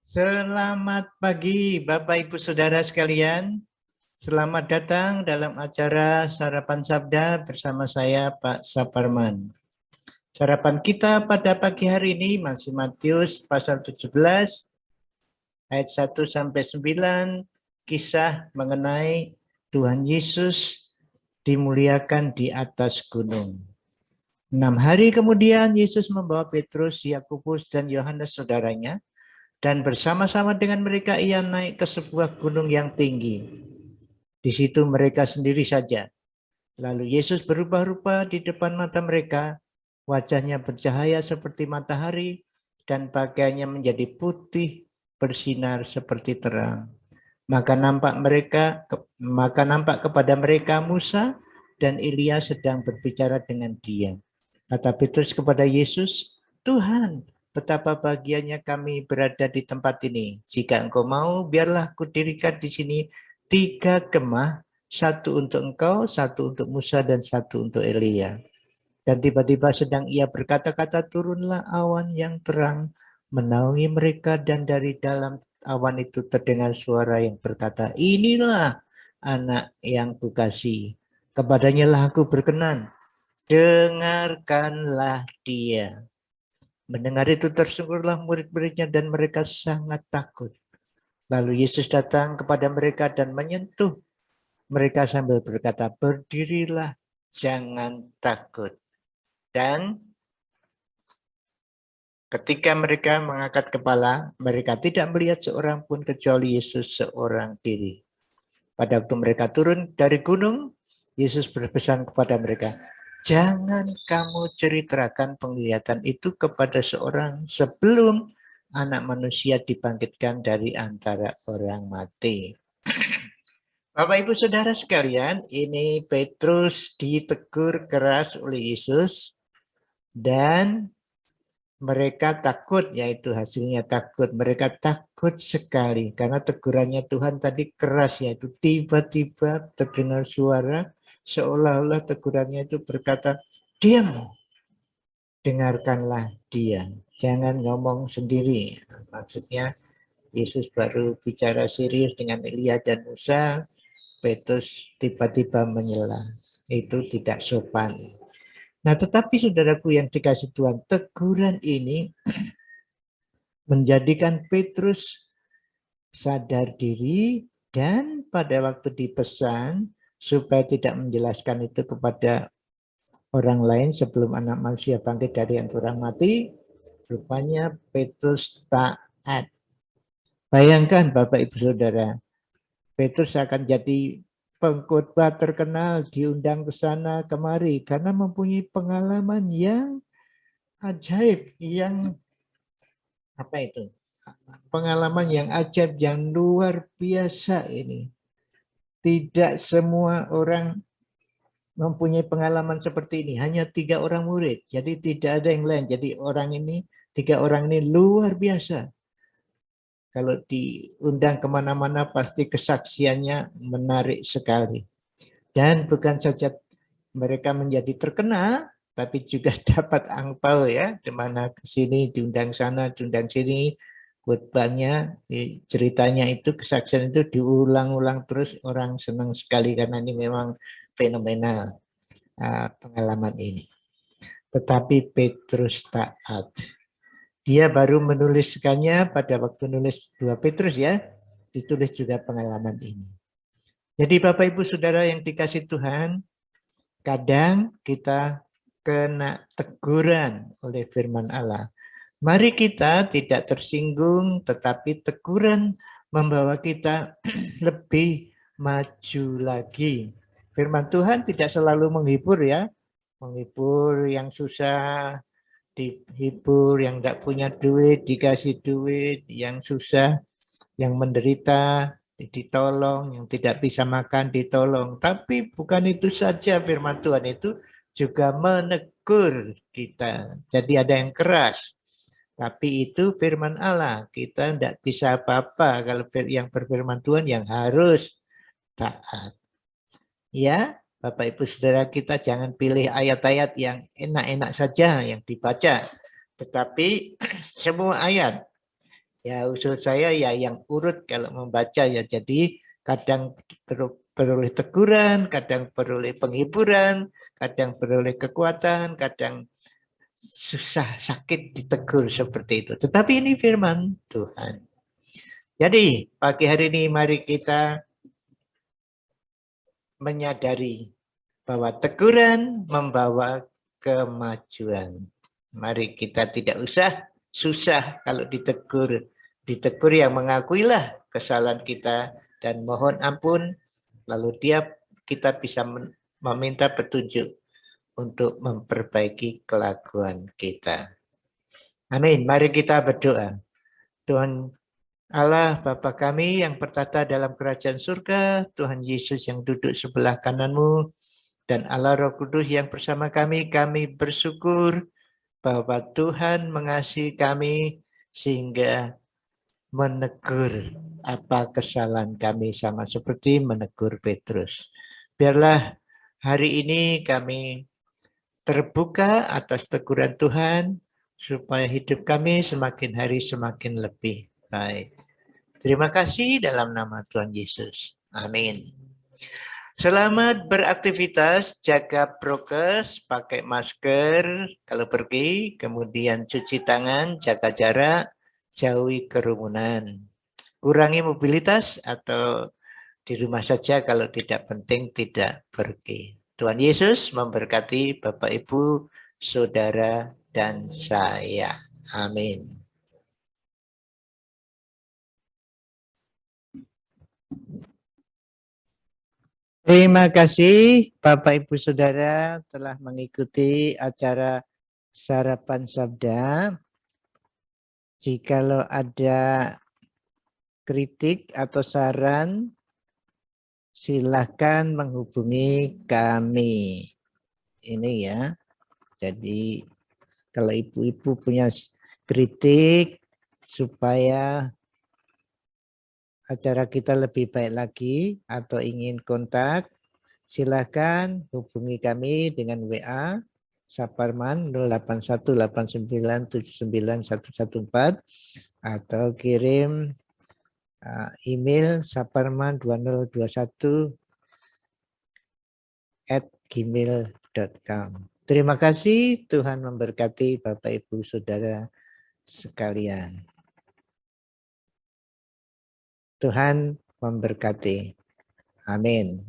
Selamat pagi Bapak Ibu Saudara sekalian. Selamat datang dalam acara Sarapan Sabda bersama saya Pak Saparman. Sarapan kita pada pagi hari ini masih Matius pasal 17 ayat 1 sampai 9, kisah mengenai Tuhan Yesus dimuliakan di atas gunung. 6 hari kemudian Yesus membawa Petrus, Yakobus dan Yohanes saudaranya, dan bersama-sama dengan mereka ia naik ke sebuah gunung yang tinggi. Di situ mereka sendiri saja. Lalu Yesus berubah rupa di depan mata mereka. Wajahnya bercahaya seperti matahari dan pakaiannya menjadi putih bersinar seperti terang. Maka nampak kepada mereka Musa dan Elia sedang berbicara dengan dia. Kata Petrus kepada Yesus, "Tuhan, betapa bahagianya kami berada di tempat ini. Jika engkau mau, biarlah kudirikan di sini 3 kemah, 1 untuk engkau, 1 untuk Musa, dan 1 untuk Elia." Dan tiba-tiba sedang ia berkata-kata, turunlah awan yang terang menaungi mereka, dan dari dalam awan itu terdengar suara yang berkata, "Inilah anak yang kukasihi, kepadanya lah aku berkenan, dengarkanlah dia." Mendengar itu tersungkurlah murid-muridnya dan mereka sangat takut. Lalu Yesus datang kepada mereka dan menyentuh mereka sambil berkata, "Berdirilah, jangan takut." Dan ketika mereka mengangkat kepala, mereka tidak melihat seorang pun kecuali Yesus seorang diri. Pada waktu mereka turun dari gunung, Yesus berpesan kepada mereka, "Jangan kamu ceritakan penglihatan itu kepada seorang sebelum Anak Manusia dibangkitkan dari antara orang mati." Bapak Ibu Saudara sekalian, ini Petrus ditegur keras oleh Yesus dan mereka takut, yaitu hasilnya takut. Mereka takut sekali karena tegurannya Tuhan tadi keras, yaitu tiba-tiba terdengar suara seolah-olah tegurannya itu berkata, "Diam, dengarkanlah dia, jangan ngomong sendiri." Maksudnya Yesus baru bicara serius dengan Elia dan Musa, Petrus tiba-tiba menyela. Itu tidak sopan. Nah, tetapi saudaraku yang dikasih Tuhan, teguran ini menjadikan Petrus sadar diri, dan pada waktu dipesan supaya tidak menjelaskan itu kepada orang lain sebelum Anak Manusia bangkit dari antara orang mati, rupanya Petrus taat. Bayangkan Bapak Ibu Saudara, Petrus akan jadi pengkhotbah terkenal, diundang ke sana kemari karena mempunyai pengalaman yang ajaib, yang pengalaman yang ajaib, yang luar biasa ini. Tidak semua orang mempunyai pengalaman seperti ini, hanya 3 orang murid, jadi tidak ada yang lain. Jadi 3 orang ini luar biasa. Kalau diundang kemana-mana pasti kesaksiannya menarik sekali. Dan bukan saja mereka menjadi terkenal, tapi juga dapat angpau ya, di mana ke sini diundang sana, diundang sini, khotbahnya, ceritanya itu, kesaksian itu diulang-ulang terus, orang senang sekali karena ini memang fenomenal pengalaman ini. Tetapi Petrus taat. Dia baru menuliskannya pada waktu nulis 2 Petrus ya, ditulis juga pengalaman ini. Jadi Bapak Ibu Saudara yang dikasih Tuhan, kadang kita kena teguran oleh firman Allah. Mari kita tidak tersinggung, tetapi teguran membawa kita lebih maju lagi. Firman Tuhan tidak selalu menghibur ya, menghibur yang susah, dihibur yang tidak punya duit, dikasih duit, yang susah, yang menderita, ditolong, yang tidak bisa makan, ditolong. Tapi bukan itu saja, firman Tuhan itu juga menegur kita. Jadi ada yang keras. Tapi itu firman Allah. Kita tidak bisa apa-apa kalau yang berfirman Tuhan yang harus taat. Ya, Bapak Ibu Saudara, kita jangan pilih ayat-ayat yang enak-enak saja yang dibaca. Tetapi semua ayat Ya usul saya ya yang urut kalau membaca ya. Jadi kadang beroleh teguran, kadang beroleh penghiburan, kadang beroleh kekuatan, kadang susah sakit ditegur seperti itu. Tetapi ini firman Tuhan. Jadi pagi hari ini mari kita menyadari bahwa teguran membawa kemajuan. Mari kita tidak usah susah kalau ditegur. Ditegur yang mengakuilah kesalahan kita dan mohon ampun. Lalu kita bisa meminta petunjuk untuk memperbaiki kelakuan kita. Amin. Mari kita berdoa. Tuhan Allah Bapa kami yang bertata dalam kerajaan surga, Tuhan Yesus yang duduk sebelah kananmu, dan Allah Roh Kudus yang bersama kami bersyukur bahwa Tuhan mengasihi kami sehingga menegur apa kesalahan kami sama seperti menegur Petrus. Biarlah hari ini kami terbuka atas teguran Tuhan supaya hidup kami semakin hari semakin lebih baik. Terima kasih dalam nama Tuhan Yesus. Amin. Selamat beraktivitas, jaga prokes, pakai masker kalau pergi, kemudian cuci tangan, jaga jarak, jauhi kerumunan. Kurangi mobilitas atau di rumah saja kalau tidak penting tidak pergi. Tuhan Yesus memberkati Bapak Ibu, Saudara, dan saya. Amin. Terima kasih Bapak Ibu Saudara telah mengikuti acara Sarapan Sabda. Jikalau ada kritik atau saran, silakan menghubungi kami. Ini ya. Jadi kalau ibu-ibu punya kritik supaya acara kita lebih baik lagi atau ingin kontak, silakan hubungi kami dengan WA Saparman 0818979114 atau kirim email saparman2021@gmail.com. Terima kasih, Tuhan memberkati Bapak Ibu Saudara sekalian. Tuhan memberkati. Amin.